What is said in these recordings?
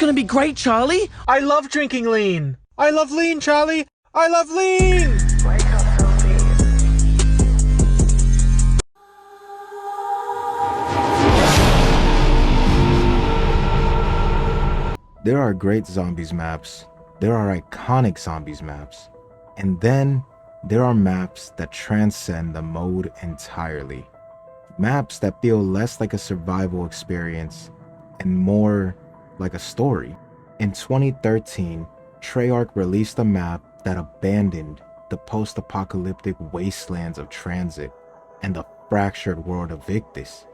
gonna be great, Charlie. I love drinking lean. I love lean, Charlie. I love lean. There are great zombies maps, there are iconic zombies maps, and then there are maps that transcend the mode entirely. Maps that feel less like a survival experience and more like a story. In 2013, Treyarch released a map that abandoned the post-apocalyptic wastelands of Transit and the fractured world of Victus.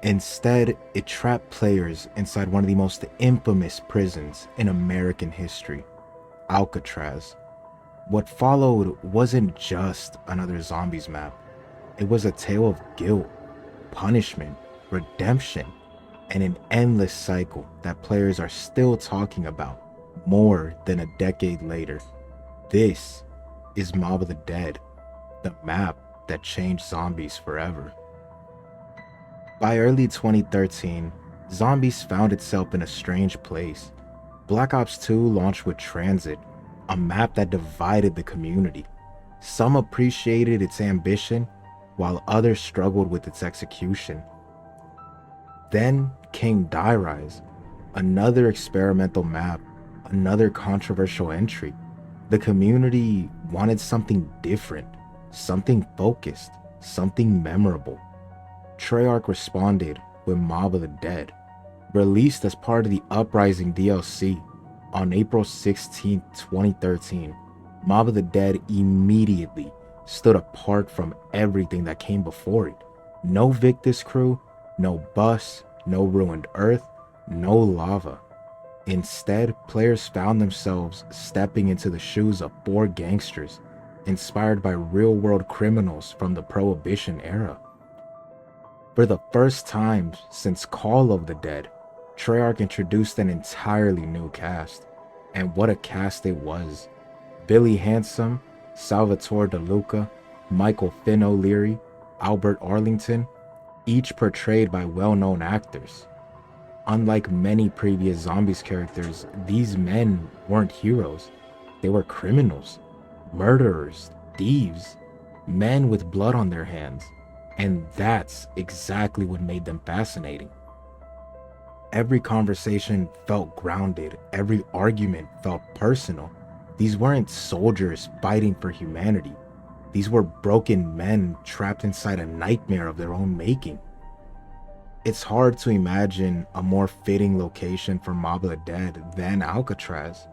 Instead, it trapped players inside one of the most infamous prisons in American history, Alcatraz. What followed wasn't just another zombies map. It was a tale of guilt, punishment, redemption, and an endless cycle that players are still talking about more than a decade later. This is Mob of the Dead, the map that changed zombies forever. By early 2013, Zombies found itself in a strange place. Black Ops 2 launched with Transit, a map that divided the community. Some appreciated its ambition, while others struggled with its execution. Then came Die Rise, another experimental map, another controversial entry. The community wanted something different, something focused, something memorable. Treyarch responded with Mob of the Dead, released as part of the Uprising DLC on April 16, 2013. Mob of the Dead immediately stood apart from everything that came before it. No Victus crew, no bus, no ruined Earth, no lava. Instead, players found themselves stepping into the shoes of 4 gangsters, inspired by real-world criminals from the Prohibition era. For the first time since Call of the Dead, Treyarch introduced an entirely new cast. And what a cast it was. Billy Handsome, Salvatore De Luca, Michael Finn O'Leary, Albert Arlington, each portrayed by well-known actors. Unlike many previous Zombies characters, these men weren't heroes. They were criminals, murderers, thieves, men with blood on their hands. And that's exactly what made them fascinating. Every conversation felt grounded, every argument felt personal. These weren't soldiers fighting for humanity. These were broken men trapped inside a nightmare of their own making. It's hard to imagine a more fitting location for Mob of the Dead than Alcatraz.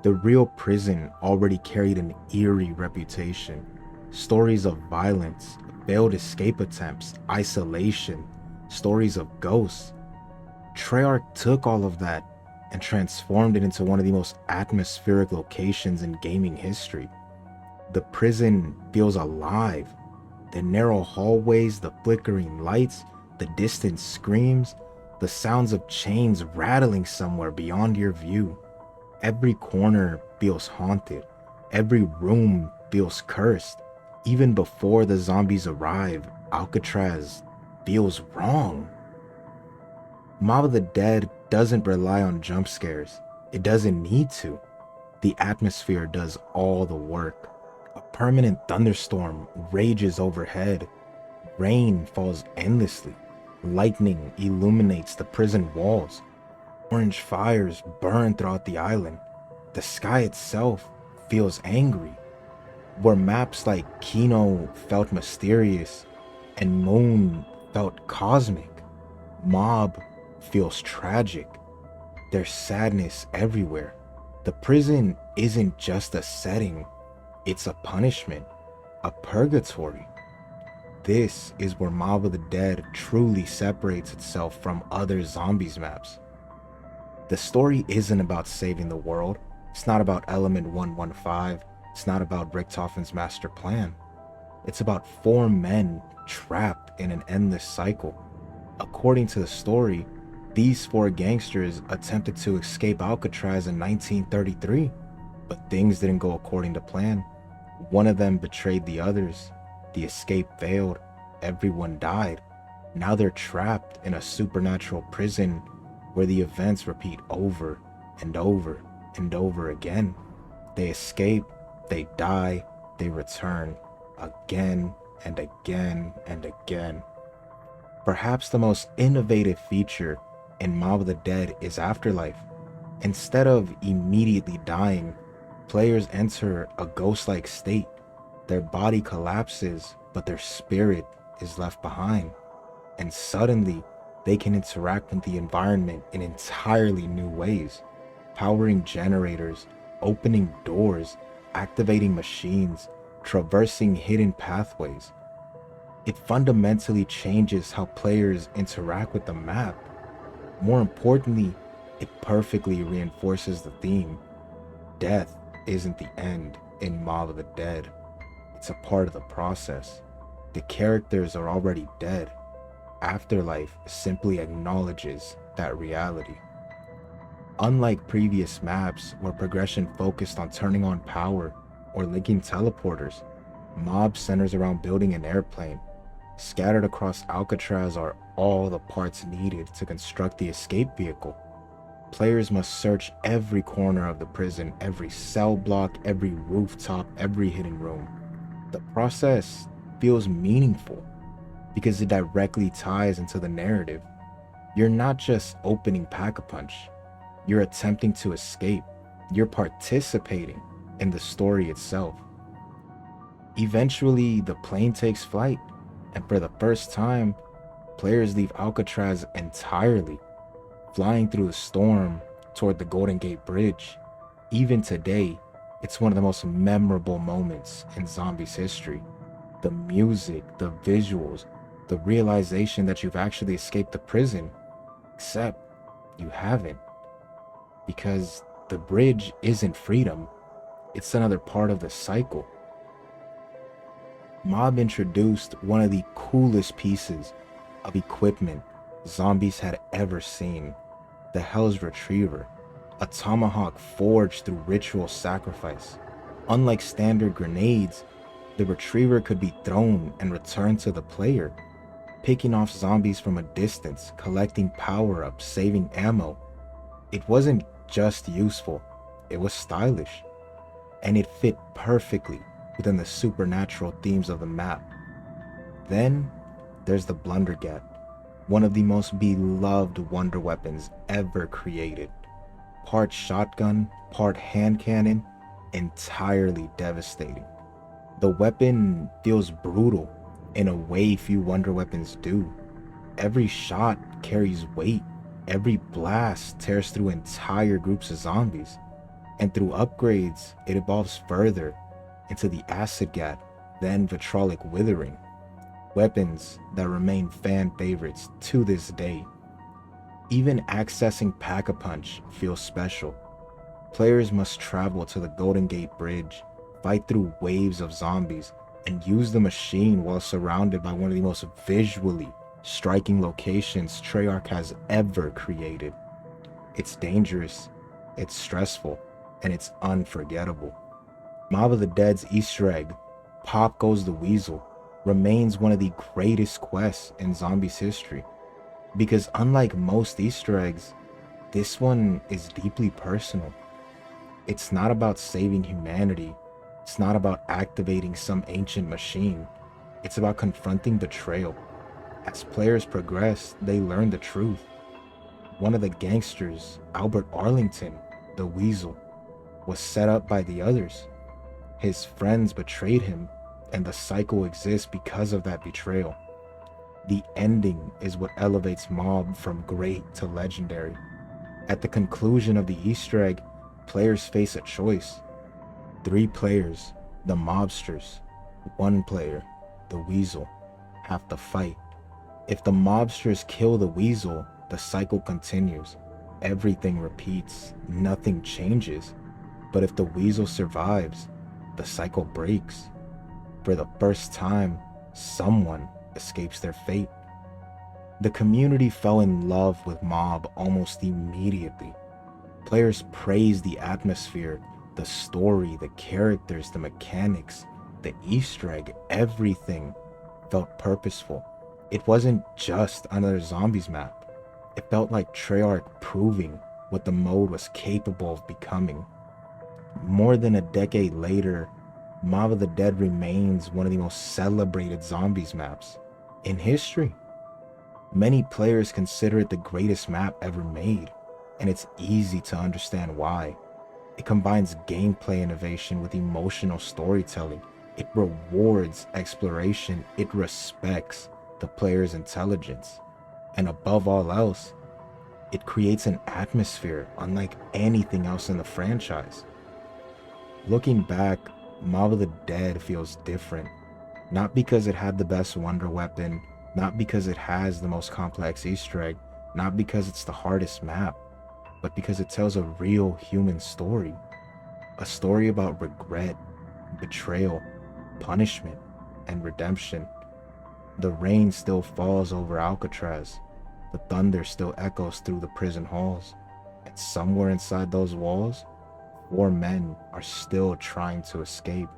The real prison already carried an eerie reputation. Stories of violence, failed escape attempts, isolation, stories of ghosts. Treyarch took all of that and transformed it into one of the most atmospheric locations in gaming history. The prison feels alive. The narrow hallways, the flickering lights, the distant screams, the sounds of chains rattling somewhere beyond your view. Every corner feels haunted. Every room feels cursed. Even before the zombies arrive, Alcatraz feels wrong. Mob of the Dead doesn't rely on jump scares. It doesn't need to. The atmosphere does all the work. A permanent thunderstorm rages overhead. Rain falls endlessly. Lightning illuminates the prison walls. Orange fires burn throughout the island. The sky itself feels angry. Where maps like Kino felt mysterious and Moon felt cosmic, Mob feels tragic. There's sadness everywhere. The prison isn't just a setting, it's a punishment, a purgatory. This is where Mob of the Dead truly separates itself from other zombies maps. The story isn't about saving the world. It's not about Element 115. It's not about Richtofen's master plan. It's about 4 men trapped in an endless cycle. According to the story, these 4 gangsters attempted to escape Alcatraz in 1933, but things didn't go according to plan. One of them betrayed the others. The escape failed. Everyone died. Now they're trapped in a supernatural prison where the events repeat over and over and over again. They escape, they die, they return again and again and again. Perhaps the most innovative feature in Mob of the Dead is Afterlife. Instead of immediately dying, players enter a ghost-like state. Their body collapses, but their spirit is left behind. And suddenly, they can interact with the environment in entirely new ways, powering generators, opening doors, activating machines, traversing hidden pathways. It fundamentally changes how players interact with the map. More importantly, it perfectly reinforces the theme. Death isn't the end in Mob of the Dead. It's a part of the process. The characters are already dead. Afterlife simply acknowledges that reality. Unlike previous maps where progression focused on turning on power or linking teleporters, Mob centers around building an airplane. Scattered across Alcatraz are all the parts needed to construct the escape vehicle. Players must search every corner of the prison, every cell block, every rooftop, every hidden room. The process feels meaningful because it directly ties into the narrative. You're not just opening Pack-a-Punch, you're attempting to escape. You're participating in the story itself. Eventually, the plane takes flight, and for the first time, players leave Alcatraz entirely, flying through the storm toward the Golden Gate Bridge. Even today, it's one of the most memorable moments in Zombies history. The music, the visuals, the realization that you've actually escaped the prison, except you haven't. Because the bridge isn't freedom, it's another part of the cycle. Mob introduced one of the coolest pieces of equipment Zombies had ever seen, the Hell's Retriever, a tomahawk forged through ritual sacrifice. Unlike standard grenades, the Retriever could be thrown and returned to the player, picking off zombies from a distance, collecting power-ups, saving ammo. It wasn't just useful, it was stylish, and it fit perfectly within the supernatural themes of the map. Then there's the Blundergat, one of the most beloved wonder weapons ever created. Part shotgun, part hand cannon, entirely devastating. The weapon feels brutal in a way few wonder weapons do. Every shot carries weight, every blast tears through entire groups of zombies, and through upgrades, it evolves further into the Acid Gat, then Vitrolic Withering, weapons that remain fan favorites to this day. Even accessing Pack-a-Punch feels special. Players must travel to the Golden Gate Bridge, fight through waves of zombies, and use the machine while surrounded by one of the most visually striking locations Treyarch has ever created. It's dangerous, it's stressful, and it's unforgettable. Mob of the Dead's Easter egg, Pop Goes the Weasel, remains one of the greatest quests in Zombies history, because unlike most Easter eggs, this one is deeply personal. It's not about saving humanity, it's not about activating some ancient machine, it's about confronting betrayal. As players progress, they learn the truth. One of the gangsters, Albert Arlington, the Weasel, was set up by the others. His friends betrayed him, and the cycle exists because of that betrayal. The ending is what elevates Mob from great to legendary. At the conclusion of the Easter egg, players face a choice. 3 players, the mobsters, 1 player, the Weasel, have to fight. If the mobsters kill the Weasel, the cycle continues. Everything repeats, nothing changes. But if the Weasel survives, the cycle breaks. For the first time, someone escapes their fate. The community fell in love with Mob almost immediately. Players praised the atmosphere, the story, the characters, the mechanics, the Easter egg, everything felt purposeful. It wasn't just another Zombies map. It felt like Treyarch proving what the mode was capable of becoming. More than a decade later, Mob of the Dead remains one of the most celebrated zombies maps in history. Many players consider it the greatest map ever made, and it's easy to understand why. It combines gameplay innovation with emotional storytelling. It rewards exploration. It respects the player's intelligence. And above all else, it creates an atmosphere unlike anything else in the franchise. Looking back, Mob of the Dead feels different, not because it had the best wonder weapon, not because it has the most complex Easter egg, not because it's the hardest map, but because it tells a real human story. A story about regret, betrayal, punishment, and redemption. The rain still falls over Alcatraz. The thunder still echoes through the prison halls. And somewhere inside those walls, 4 men are still trying to escape.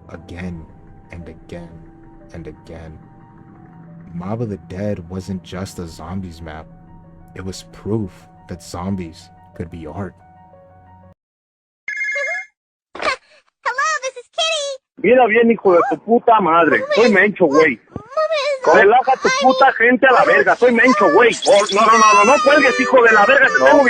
Again and again and again. Mob of the Dead wasn't just a zombies map. It was proof that zombies could be art. Hello, this is Kitty. Mira bien, hijo de tu puta madre. Soy Mencho, güey. Relaja tu puta gente a la verga. Soy Mencho, güey. Oh, no cuelgues, hijo de la verga. Te tengo